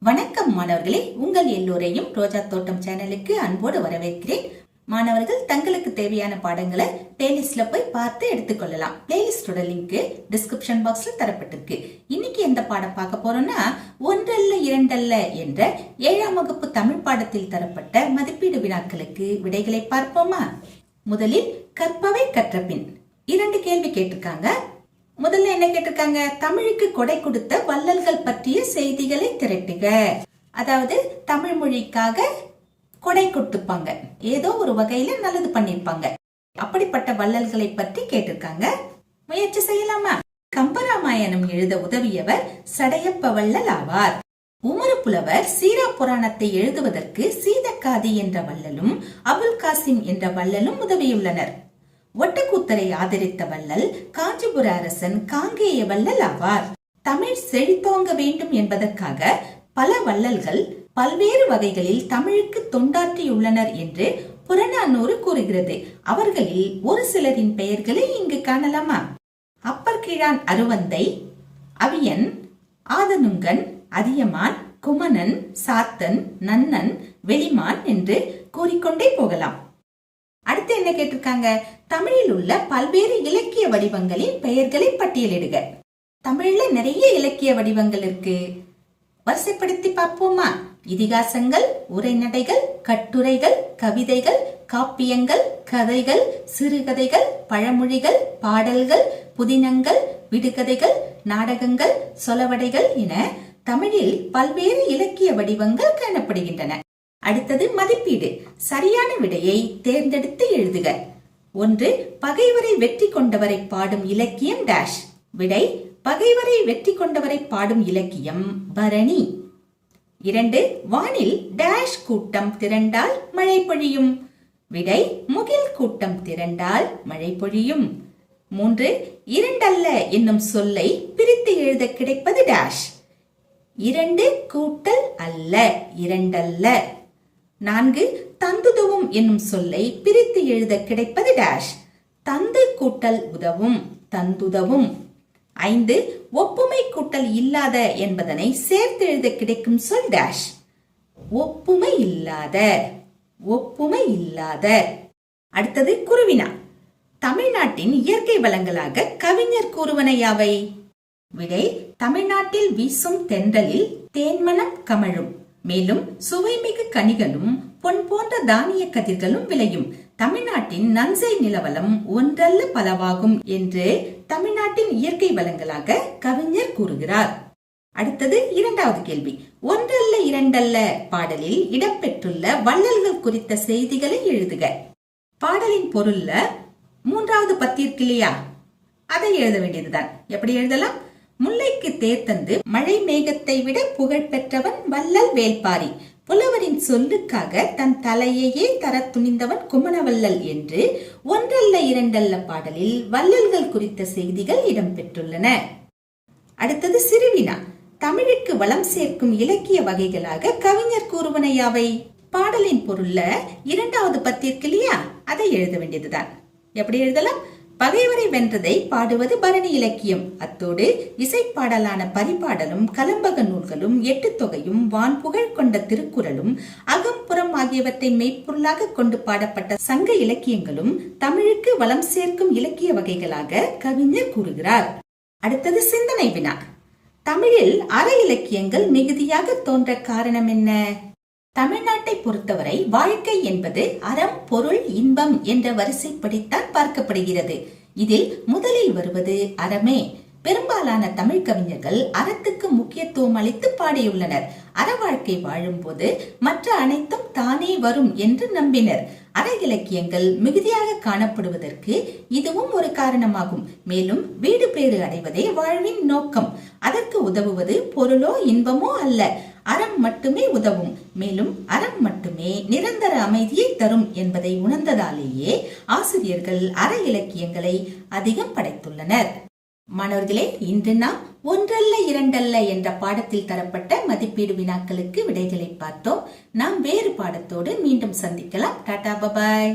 வணக்கம் மாணவர்களே, உங்கள் எல்லோரையும் ரோஜா தோட்டம் சேனலுக்கு அன்போடு வரவேற்கிறேன். மாணவர்கள் தங்களுக்கு தேவையான பாடங்களை பிளேலிஸ்ட்ல போய் பார்த்து எடுத்துக்கொள்ளலாம். பிளேலிஸ்டோட லிங்க் டிஸ்கிரிப்ஷன் பாக்ஸ்ல தரப்பட்டிருக்கு. இன்னைக்கு எந்த பாடம் பார்க்க போறோம்னா, ஒன்றல்ல இரண்டல்ல என்ற 7ஆம் வகுப்பு தமிழ் பாடத்தில் தரப்பட்ட மதிப்பீடு வினாக்களுக்கு விடைகளை பார்ப்போமா? முதலில் கற்பவை கற்றபின் 2 கேள்வி கேட்டிருக்காங்க. முதல்ல என்ன கேட்டிருக்காங்க? தமிழுக்கு கொடை கொடுத்த வள்ளல்கள் பற்றிய செய்திகளை திரட்டுக. அதாவது தமிழ் மொழிக்காக கொடை கொடுத்துப்பாங்க, ஏதோ ஒரு வகையில நல்லது பண்ணிருப்பாங்க. அப்படிப்பட்ட வள்ளல்களை பற்றி கேட்டிருக்காங்க. முயற்சி செய்யலாமா? கம்பராமாயணம் எழுத உதவியவர் சடையப்ப வள்ளல் ஆவார். உமறு புலவர் சீரா புராணத்தை எழுதுவதற்கு சீதக்காதி என்ற வள்ளலும் அபுல் காசிம் என்ற வள்ளலும் உதவியுள்ளனர். ஒட்டக்கூத்தரை ஆதரித்த வள்ளல் காஞ்சிபுர அரசன் காங்கேய வள்ளல் ஆவார். தமிழ் செழித்தோங்க வேண்டும் என்பதற்காக பல வள்ளல்கள் பல்வேறு வகைகளில் தமிழுக்கு தொண்டாற்றியுள்ளனர் என்று புறநானூறு கூறுகிறது. அவர்களில் ஒரு சிலரின் பெயர்களை இங்கு காணலாமா? அப்பர் கீழான் அருவந்தை, அவியன், ஆதனுங்கன், அதியமான், குமணன், சாத்தன், நன்னன், வெளிமான் என்று கூறிக்கொண்டே போகலாம். அடுத்து என்ன கேட்டிருக்காங்க? தமிழில் உள்ள பல்வேறு இலக்கிய வடிவங்களின் பெயர்களை பட்டியலிடுக. தமிழ்ல நிறைய இலக்கிய வடிவங்கள் இருக்கு, வரிசைப்படுத்தி பார்ப்போமா? இதிகாசங்கள், உரைநடைகள், கட்டுரைகள், கவிதைகள், காப்பியங்கள், கதைகள், சிறுகதைகள், பழமொழிகள், பாடல்கள், புதினங்கள், விடுகதைகள், நாடகங்கள், சொலவடைகள் என தமிழில் பல்வேறு இலக்கிய வடிவங்கள் காணப்படுகின்றன. அடுத்தது மதிப்பீடு. சரியான விடையை தேர்ந்தெடுத்து எழுதுக. 1. பகைவரை வெற்றி கொண்டவரை பாடும் இலக்கியம் டேஷ். விடை: பகைவரை வெற்றி கொண்டவரை பாடும் இலக்கியம் பரணி. 2. வானில் டேஷ் கூட்டம் திரண்டால் மழை பொழியும். விடை: முகில் கூட்டம் திரண்டால் மழை பொழியும். 3. இரண்டல்ல என்னும் சொல்லை பிரித்து எழுத கிடைப்பது டேஷ். 2 கூட்டல் அல்ல, இரண்டல்ல. 4. தந்துதவும் என்னும் சொல்லை பிரித்து எழுத கிடைப்பது டேஷ். தந்து கூட்டல் உதவும், தந்துதவும். 5. ஒப்புமை கூட்டல் இல்லாத என்பதனை சேர்த்து எழுத கிடைக்கும் சொல் டேஷ். ஒப்புமை இல்லாத, ஒப்புமை இல்லாத. அடுத்தது குருவினா. தமிழ்நாட்டின் இயற்கை வளங்களாக கவிஞர் கூறுவன யாவை? விடை: தமிழ்நாட்டில் வீசும் தென்றலில் தேன்மனம் கமழும், மேலும் சுவைமிகு கனிகளும் பொன் போன்ற தானிய கதிர்களும் விளையும். தமிழ்நாட்டின் நன்சை நிலவலம் ஒன்றல்ல பலவாகும் என்று தமிழ்நாட்டின் இயற்கை வளங்களாக கவிஞர் கூறுகிறார். அடுத்தது 2வது கேள்வி. ஒன்றல்ல இரண்டல்ல பாடலில் இடம்பெற்றுள்ள வள்ளல்கள் குறித்த செய்திகளை எழுதுக. பாடலின் பொருள்ல 3வது பத்தி இருக்கு இல்லையா, அதை எழுத வேண்டியதுதான். எப்படி எழுதலாம்? முல்லைக்கு தேர் தந்து மழை மேகத்தை விட புகழ் பெற்றவன் வள்ளல் வேள்பாரி. புலவரின் சொல்லுக்காக தன் தலையையே தர துணிந்தவன் குமணவள்ளல் என்று ஒன்றல்ல இரண்டல்ல பாடலில் வள்ளல்கள் குறித்த செய்திகள் இடம்பெற்றுள்ளன. அடுத்தது சிறுவினா. தமிழுக்கு வளம் சேர்க்கும் இலக்கிய வகைகளாக கவிஞர் கூறுவன யாவை? பாடலின் பொருள்ல 2வது பத்தி இருக்கு இல்லையா, அதை எழுத வேண்டியதுதான். எப்படி எழுதலாம்? பகைவரை வென்றதை பாடுவது பரணி இலக்கியம். அத்தோடு இசைப்பாடலான பரிபாடலும் கலம்பக நூல்களும் 8 தொகையும் வான்புகழ் கொண்ட திருக்குறளும் அகம்புறம் ஆகியவற்றை மெய்ப்பொருளாக கொண்டு பாடப்பட்ட சங்க இலக்கியங்களும் தமிழுக்கு வளம் சேர்க்கும் இலக்கிய வகைகளாக கவிஞர் கூறுகிறார். அடுத்தது சிந்தனை வினா. தமிழில் அற இலக்கியங்கள் மிகுதியாக தோன்ற காரணம் என்ன? தமிழ்நாட்டை பொறுத்தவரை வாழ்க்கை என்பது அறம், பொருள், இன்பம் என்ற வரிசைப்படித்தான் பார்க்கப்படுகிறது. இதில் முதலில் வருவது அறமே. பெரும்பாலான தமிழ் கவிஞர்கள் அறத்துக்கு முக்கியத்துவம் அளித்து பாடியுள்ளனர். அற வாழ்க்கை வாழும் போது மற்ற அனைத்தும் தானே வரும் என்று நம்பினர். அற இலக்கியங்கள் மிகுதியாக காணப்படுவதற்கு இதுவும் ஒரு காரணமாகும். மேலும் வீடு பேறு அடைவதே வாழ்வின் நோக்கம். அதற்கு உதவுவது பொருளோ இன்பமோ அல்ல, அறம் மட்டுமே உதவும். மேலும் அறம் மட்டுமே நிரந்தர அமைதியை தரும் என்பதை உணர்ந்ததாலேயே ஆசிரியர்கள் அற இலக்கியங்களை அதிகம் படைத்துள்ளனர். மாணவர்களே, இன்று நாம் ஒன்றல்ல இரண்டல்ல என்ற பாடத்தில் தரப்பட்ட மதிப்பீடு வினாக்களுக்கு விடைகளை பார்த்தோம். நாம் வேறு பாடத்தோடு மீண்டும் சந்திக்கலாம். டாடா, பபாய்.